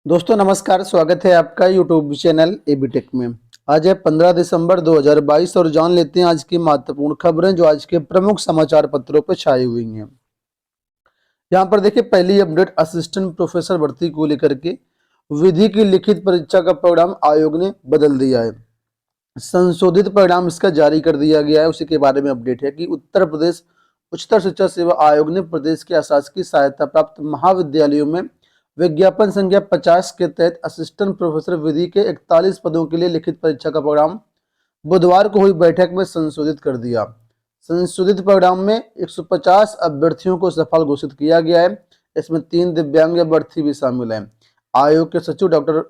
दोस्तों नमस्कार, स्वागत है आपका यूट्यूब चैनल एबी टेक में। आज है 15 दिसंबर 2022 और जान लेते हैं आज की महत्वपूर्ण खबरें जो आज के प्रमुख समाचार पत्रों पर छाई हुई हैं। यहाँ पर देखिए पहली अपडेट असिस्टेंट प्रोफेसर भर्ती को लेकर के विधि की लिखित परीक्षा का परिणाम आयोग ने बदल दिया है। संशोधित परिणाम इसका जारी कर दिया गया है। उसी के बारे में अपडेट है कि उत्तर प्रदेश उच्चतर शिक्षा सेवा आयोग ने प्रदेश के अशासकीय सहायता प्राप्त महाविद्यालयों में विज्ञापन संख्या 50 के तहत असिस्टेंट प्रोफेसर विधि के 41 पदों के लिए लिखित परीक्षा का परिणाम बुधवार को हुई बैठक में संशोधित कर दिया। संशोधित परिणाम में 150 अभ्यर्थियों को सफल घोषित किया गया है। इसमें 3 दिव्यांग अभ्यर्थी भी शामिल हैं। आयोग के सचिव डॉक्टर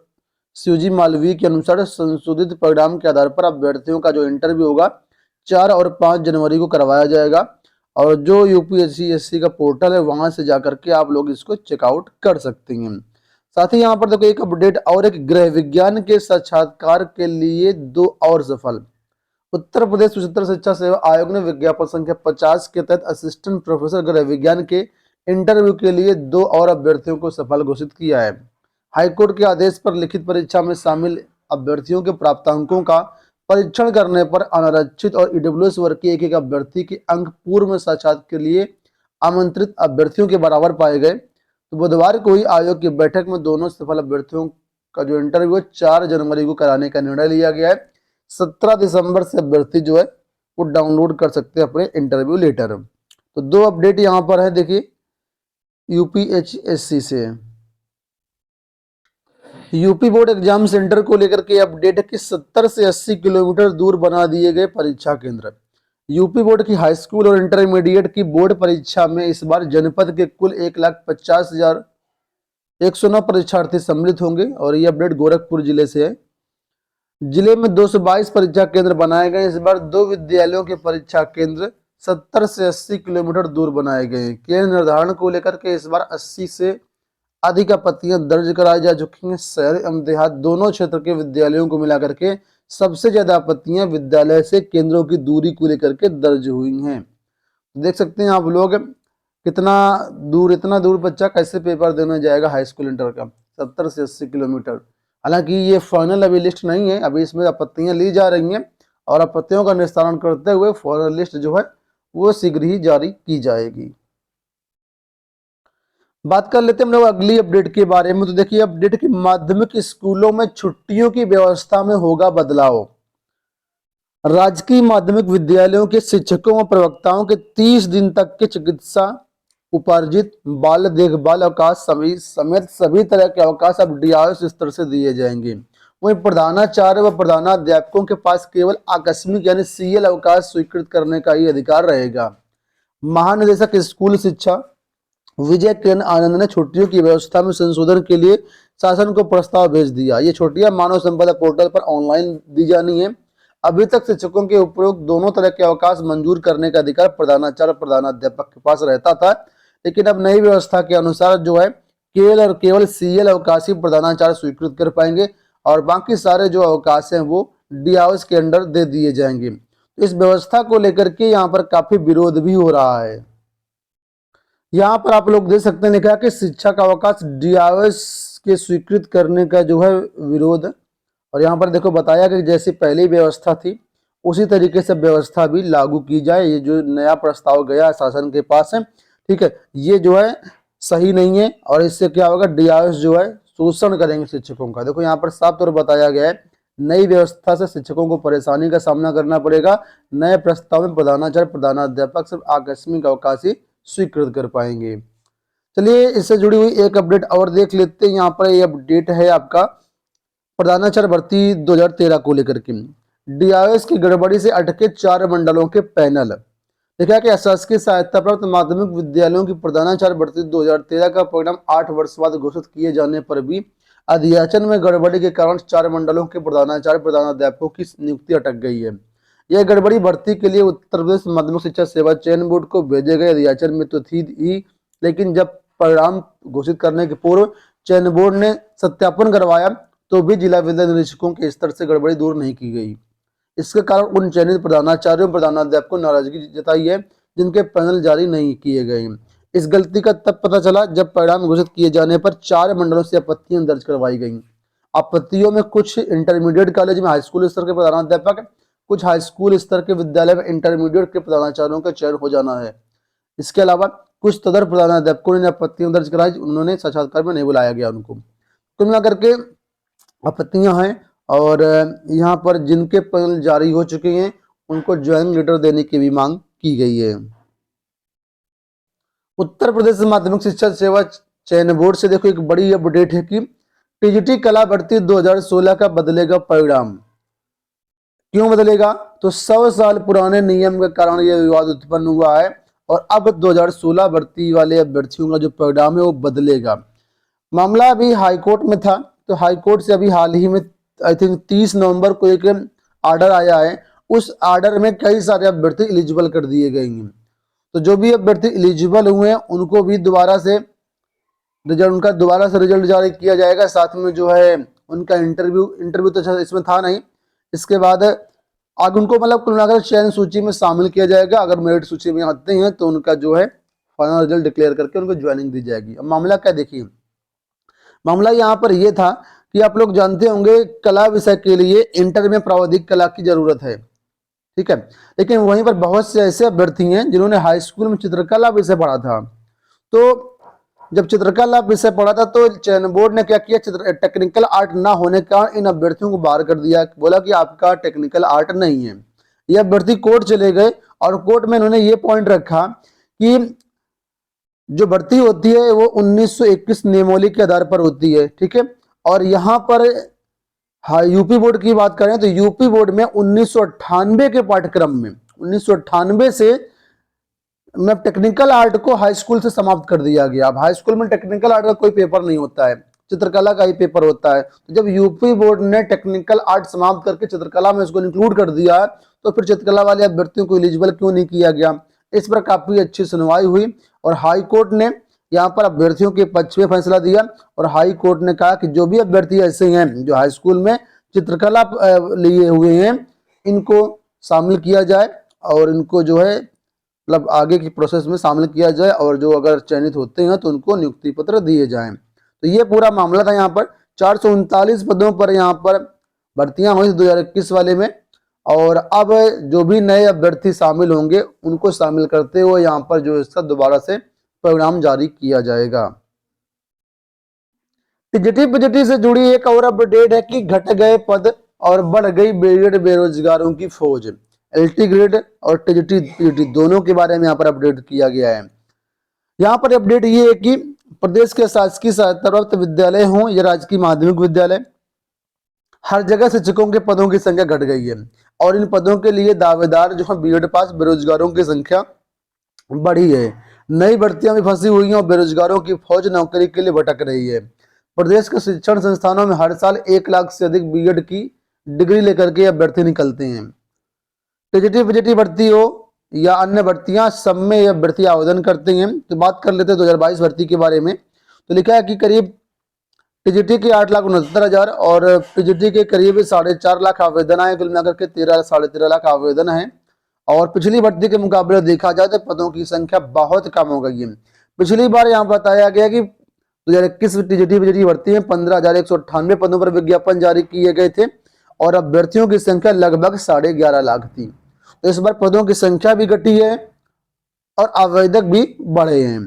शिवजी मालवीय के अनुसार संशोधित परिणाम के आधार पर अभ्यर्थियों का जो इंटरव्यू होगा 4 और 5 जनवरी को करवाया जाएगा और जो यूपीएससी का पोर्टल है वहां से जाकर के आप लोग इसको चेकआउट कर सकते हैं। साथ ही यहाँ पर देखो एक अपडेट और एक गृह विज्ञान के साक्षात्कार के लिए 2 और सफल। उत्तर प्रदेश उच्चतर शिक्षा सेवा आयोग ने विज्ञापन संख्या 50 के तहत असिस्टेंट प्रोफेसर गृह विज्ञान के इंटरव्यू के लिए 2 और अभ्यर्थियों को सफल घोषित किया है। हाईकोर्ट के आदेश पर लिखित परीक्षा में शामिल अभ्यर्थियों के प्राप्तांकों का परीक्षण करने पर अनारक्षित और ईडब्ल्यूएस वर्ग के एक अभ्यर्थी के अंक पूर्व में साक्षात्कार के लिए आमंत्रित अभ्यर्थियों के बराबर पाए गए। तो बुधवार को हुई आयोग की बैठक में दोनों सफल अभ्यर्थियों का जो इंटरव्यू 4 जनवरी को कराने का निर्णय लिया गया है। 17 दिसंबर से अभ्यर्थी जो है वो डाउनलोड कर सकते हैं अपने इंटरव्यू लेटर। तो 2 अपडेट यहाँ पर है, देखिए यूपीएचएससी से यूपी बोर्ड एग्जाम सेंटर को लेकर के अपडेट है कि 70 से 80 किलोमीटर दूर बना दिए गए परीक्षा केंद्र। यूपी बोर्ड की हाई स्कूल और इंटरमीडिएट की बोर्ड परीक्षा में इस बार जनपद के कुल 1,50,109 परीक्षार्थी सम्मिलित होंगे और ये अपडेट गोरखपुर जिले से है। जिले में 222 परीक्षा केंद्र बनाए गए। इस बार 2 विद्यालयों के परीक्षा केंद्र 70 से 80 किलोमीटर दूर बनाए गए हैं। केंद्र निर्धारण को लेकर के इस बार 80 से अधिक आपत्तियां दर्ज कराई जा चुकी हैं। शहर एवं देहात दोनों क्षेत्र के विद्यालयों को मिलाकर के सबसे ज्यादा आपत्तियां विद्यालय से केंद्रों की दूरी को लेकर के दर्ज हुई हैं। देख सकते हैं आप लोग इतना दूर बच्चा कैसे पेपर देने जाएगा हाई स्कूल इंटर का, 70 से 80 किलोमीटर। हालांकि ये फाइनल अभी लिस्ट नहीं है, अभी इसमें आपत्तियां ली जा रही हैं और आपत्तियों का निस्तारण करते हुए फाइनल लिस्ट जो है वो शीघ्र ही जारी की जाएगी। बात कर लेते हैं हम लोग अगली अपडेट के बारे में। तो देखिए अपडेट की माध्यमिक स्कूलों में छुट्टियों की व्यवस्था में होगा बदलाव। राजकीय माध्यमिक विद्यालयों के शिक्षकों व प्रवक्ताओं के 30 दिन तक के चिकित्सा उपार्जित बाल देखभाल अवकाश समेत सभी तरह के अवकाश अब डीआरएस स्तर से दिए जाएंगे। वहीं प्रधानाचार्य व प्रधानाध्यापकों के पास केवल आकस्मिक यानी सीएल अवकाश स्वीकृत करने का ही अधिकार रहेगा। महानिदेशक स्कूल शिक्षा विजय किरण आनंद ने छुट्टियों की व्यवस्था में संशोधन के लिए शासन को प्रस्ताव भेज दिया। ये छुट्टियां मानव संपदा पोर्टल पर ऑनलाइन दी जानी है। अभी तक शिक्षकों के उपरोक्त दोनों तरह के अवकाश मंजूर करने का अधिकार प्रधानाचार्य प्रधानाध्यापक के पास रहता था, लेकिन अब नई व्यवस्था के अनुसार जो है केवल सीएल अवकाश ही प्रधानाचार्य स्वीकृत कर पाएंगे और बाकी सारे जो अवकाश हैं वो डीआरएस के अंडर दे दिए जाएंगे। इस व्यवस्था को लेकर के यहाँ पर काफी विरोध भी हो रहा है। यहाँ पर आप लोग देख सकते हैं लिखा कि शिक्षा का अवकाश डीआरएस के स्वीकृत करने का जो है विरोध। और यहाँ पर देखो बताया कि जैसी पहली व्यवस्था थी उसी तरीके से व्यवस्था भी लागू की जाए। ये जो नया प्रस्ताव गया शासन के पास है, ठीक है, ये जो है सही नहीं है और इससे क्या होगा, डीआरएस जो है शोषण करेंगे शिक्षकों का। देखो यहाँ पर साफ तौर पर बताया गया है नई व्यवस्था से शिक्षकों को परेशानी का सामना करना पड़ेगा। नए प्रस्ताव में प्रधानाचार्य प्रधानाध्यापक सिर्फ आकस्मिक अवकाश ही स्वीकृत कर पाएंगे। चलिए इससे जुड़ी हुई एक अपडेट और देख लेते हैं। यहाँ पर ये अपडेट है आपका प्रधानाचार्य भर्ती 2013 को लेकर के डीआरएस की गड़बड़ी से अटके 4 मंडलों के पैनल। देखा कि अशासकीय सहायता प्राप्त माध्यमिक विद्यालयों की प्रधानाचार्य भर्ती 2013 का परिणाम 8 वर्ष बाद घोषित किए जाने पर भी अध्याचन में गड़बड़ी के कारण 4 मंडलों के प्रधानाचार्य प्रधानाध्यापकों की नियुक्ति अटक गई है। यह गड़बड़ी भर्ती के लिए उत्तर प्रदेश माध्यमिक शिक्षा सेवा चयन बोर्ड को भेजे गए अध्याचन में तो थी ही, लेकिन जब परिणाम घोषित करने के पूर्व चयन बोर्ड ने सत्यापन करवाया तो भी जिला विद्यालय निरीक्षकों के स्तर से गड़बड़ी दूर नहीं की गई। इसके कारण उन चयनित प्रधानाचार्यों प्रधानाध्यापकों को नाराजगी जताई है जिनके पैनल जारी नहीं किए गए। इस गलती का तब पता चला जब परिणाम घोषित किए जाने पर 4 मंडलों से आपत्तियां दर्ज करवाई गईं। आपत्तियों में कुछ इंटरमीडिएट कॉलेज में हाई स्कूल स्तर के प्रधानाध्यापक, कुछ हाई स्कूल स्तर के विद्यालय में इंटरमीडिएट के प्रधानाचार्यों का चयन हो जाना है। इसके अलावा कुछ तदर प्रधानाध्यापकों ने आपत्तियां दर्ज कराई, उन्होंने साक्षात्कार में नहीं बुलाया गया उनको। कुल मिलाकर के आपत्तियां हैं और यहाँ पर जिनके पैनल जारी हो चुके हैं उनको ज्वाइनिंग लेटर देने की भी मांग की गई है। उत्तर प्रदेश माध्यमिक शिक्षा सेवा चयन बोर्ड से देखो एक बड़ी अपडेट है कि टीजीटी कला भर्ती 2016 का बदलेगा परिणाम। क्यों बदलेगा? तो 100 साल पुराने नियम के कारण यह विवाद उत्पन्न हुआ है और अब 2016 भर्ती वाले अभ्यर्थियों का जो परिणाम है वो बदलेगा। मामला अभी हाईकोर्ट में था, तो हाईकोर्ट से अभी हाल ही में आई थिंक 30 नवंबर को एक आर्डर आया है। उस आर्डर में कई सारे अभ्यर्थी एलिजिबल कर दिए गए हैं। तो जो भी अभ्यर्थी एलिजिबल हुए हैं उनको भी दोबारा से रिजल्ट जारी किया जाएगा। साथ में जो है उनका इंटरव्यू तो इसमें था नहीं, इसके बाद आगे उनको मतलब कुल मिलाकर चयन सूची में शामिल किया जाएगा। अगर मेरिट सूची में आते हैं तो उनका जो है फाइनल रिजल्ट डिक्लेयर करके उनको ज्वाइनिंग दी जाएगी। अब मामला क्या देखिए, मामला यहाँ पर यह था कि आप लोग जानते होंगे कला विषय के लिए इंटर में प्रावधिक कला की जरूरत है, ठीक है। लेकिन वहीं पर बहुत से ऐसे अभ्यर्थी हैं जिन्होंने हाई स्कूल में चित्रकला विषय पढ़ा था। तो जब चित्रकला विषय पढ़ा था तो चयन बोर्ड ने क्या किया, टेक्निकल आर्ट ना होने का इन अभ्यर्थियों को बाहर कर दिया, बोला कि आपका टेक्निकल आर्ट नहीं है। ये अभ्यर्थी कोर्ट चले गए और कोर्ट में इन्होंने ये पॉइंट रखा कि जो भर्ती होती है वो 1921 नियमावली के आधार पर होती है, ठीक है। और यहाँ पर यूपी बोर्ड की बात करें तो यूपी बोर्ड में 1998 के पाठ्यक्रम में 1998 से टेक्निकल आर्ट को हाई स्कूल से समाप्त कर दिया गया। अब हाई स्कूल में टेक्निकल आर्ट का कोई पेपर नहीं होता है, चित्रकला का ही पेपर होता है। तो जब यूपी बोर्ड ने टेक्निकल आर्ट समाप्त करके चित्रकला में इसको इंक्लूड कर दिया तो फिर चित्रकला वाले अभ्यर्थियों को एलिजिबल क्यों नहीं किया गया। इस पर काफी अच्छी सुनवाई हुई और हाई कोर्ट ने यहाँ पर अभ्यर्थियों के पक्ष में फैसला दिया और हाई कोर्ट ने कहा कि जो भी अभ्यर्थी ऐसे हैं जो हाई स्कूल में चित्रकला लिए हुए हैं इनको शामिल किया जाए और इनको जो है मतलब आगे की प्रोसेस में शामिल किया जाए और जो अगर चयनित होते हैं तो उनको नियुक्ति पत्र दिए जाएं। तो ये पूरा मामला था। यहाँ पर 439 पदों पर यहाँ पर भर्तियां हुई 2021 वाले में और अब जो भी नए अभ्यर्थी शामिल होंगे उनको शामिल करते हुए यहाँ पर जो इसका दोबारा से परिणाम जारी किया जाएगा। टीजीटी से जुड़ी एक और अपडेट है कि घट गए पद और बढ़ गई बेरोजगारों की फौज। एलटी ग्रेड और टीजीटी दोनों के बारे में यहाँ पर अपडेट किया गया है। यहाँ पर अपडेट ये है कि प्रदेश के शासकीय सहायता प्राप्त विद्यालय हों या राजकीय माध्यमिक विद्यालय, हर जगह शिक्षकों के पदों की संख्या घट गई है और इन पदों के लिए दावेदार जो है बीएड पास बेरोजगारों की संख्या बढ़ी है। नई भर्तियां भी फंसी हुई हैं और बेरोजगारों की फौज नौकरी के लिए भटक रही है। प्रदेश के शिक्षण संस्थानों में हर साल 1 लाख से अधिक बीएड की डिग्री लेकर के अभ्यर्थी निकलते हैं। टीजीटी भर्ती हो या अन्य भर्तियां सब में ये अभ्यर्थी आवेदन करते हैं। तो बात कर लेते हैं 2022 भर्ती के बारे में। तो लिखा है कि करीब टीजीटी के 8,69,000 और टीजीटी के करीब 4.5 लाख आवेदन आए, कुल मिलाकर के 13-13.5 लाख आवेदन हैं। और पिछली भर्ती के मुकाबले देखा जाए तो पदों की संख्या बहुत कम हो गई है। पिछली बार यहाँ बताया गया कि 2021 टीजीटी भर्ती में 15,198 पदों पर विज्ञापन जारी किए गए थे और अभ्यर्थियों की संख्या लगभग 11.5 लाख थी। तो इस बार पदों की संख्या भी घटी है और आवेदक भी बढ़े हैं।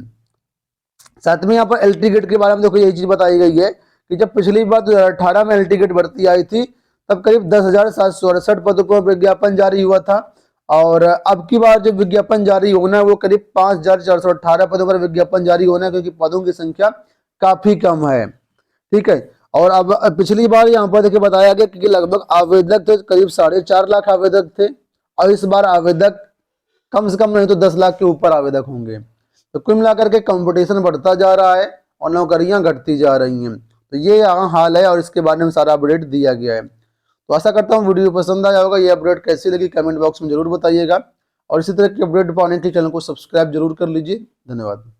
साथ में यहाँ पर एलटी गेट के बारे में देखो यही चीज बताई गई है कि जब पिछली बार 2018 में एलटी गेट भर्ती आई थी तब करीब 10,768 पदों पर विज्ञापन जारी हुआ था और अब की बार जो विज्ञापन जारी होना है वो करीब 5,418 पदों पर विज्ञापन जारी होना है, क्योंकि पदों की संख्या काफी कम है, ठीक है। और अब पिछली बार यहाँ पर देखिए बताया गया कि लगभग आवेदक थे करीब 4.5 लाख आवेदक थे और इस बार आवेदक कम से कम नहीं तो 10 लाख के ऊपर आवेदक होंगे। तो कुल मिलाकर के कंपटीशन बढ़ता जा रहा है और नौकरियां घटती जा रही हैं। तो ये यहाँ हाल है और इसके बारे में सारा अपडेट दिया गया है। तो आशा करता हूँ वीडियो पसंद आया होगा। ये अपडेट कैसी लगी कमेंट बॉक्स में जरूर बताइएगा और इसी तरह की अपडेट पाने के चैनल को सब्सक्राइब जरूर कर लीजिए। धन्यवाद।